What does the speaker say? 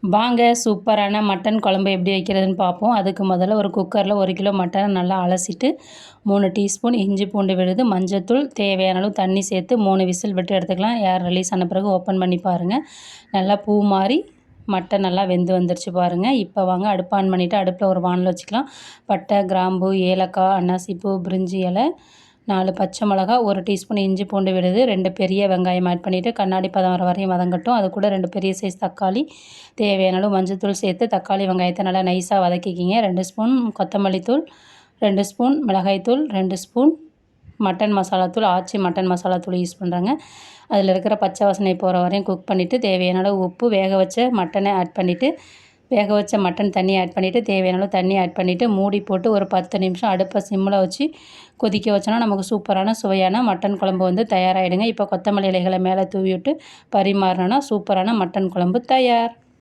வாங்க சூப்பரான மட்டன் குழம்பு எப்படி வைக்கிறதுன்னு பார்ப்போம். அதுக்கு முதல்ல ஒரு குக்கரில் 1 கிலோ மட்டனை நல்லா அலசிட்டு 3 டீஸ்பூன் இஞ்சி பூண்டு விழுது, மஞ்சத்தூள், தேவையான அளவு தண்ணி சேர்த்து 3 விசில் விட்டு எடுத்துக்கலாம். ஏர் ரிலீஸ் ஆன பிறகு ஓப்பன் பண்ணி பாருங்கள். நல்லா பூ மாதிரி மட்டன் நல்லா வெந்து வந்துருச்சு பாருங்கள். இப்போ வாங்க அடுப்பு ஆன் பண்ணிவிட்டு அடுப்பில் ஒரு வானல் வச்சுக்கலாம். பட்டை, கிராம்பு, ஏலக்காய், அன்னாசிப்பூ, பிரிஞ்சி இலை, 4 பச்சை மிளகா, 1 டீஸ்பூன் இஞ்சி பூண்டு விழுது, 2 பெரிய வெங்காயம் ஆட் பண்ணிவிட்டு கண்ணாடி பதம் வர வரையும் வதங்கட்டும். அது கூட 2 பெரிய சைஸ் தக்காளி, தேவையான அளவு மஞ்சத்தூள் சேர்த்து தக்காளி வெங்காயத்தை நல்லா நைஸாக வதக்கிக்கிங்க. 2 ஸ்பூன் கொத்தமல்லி தூள், 2 ஸ்பூன் மிளகாய்த்தூள், 2 ஸ்பூன் மட்டன் மசாலாத்தூள், ஆச்சி மட்டன் மசாலாத்தூள் யூஸ் பண்ணுறேங்க. அதில் இருக்கிற பச்சை வாசனை போகிற வரையும் குக் பண்ணிவிட்டு தேவையான அளவு உப்பு, வேக வச்ச மட்டனை ஆட் பண்ணிவிட்டு வேக வச்ச மட்டன் தண்ணி ஆட் பண்ணிவிட்டு தேவையான அளவு தண்ணி ஆட் பண்ணிவிட்டு மூடி போட்டு ஒரு 10 நிமிஷம் அடுப்பை சிம்மில் வச்சு கொதிக்க வச்சோன்னா நமக்கு சூப்பரான சுவையான மட்டன் குழம்பு வந்து தயாராகிடுங்க. இப்போ கொத்தமல்லி இலைகளை மேலே தூவி விட்டு பரிமாறினோன்னா சூப்பரான மட்டன் குழம்பு தயார்.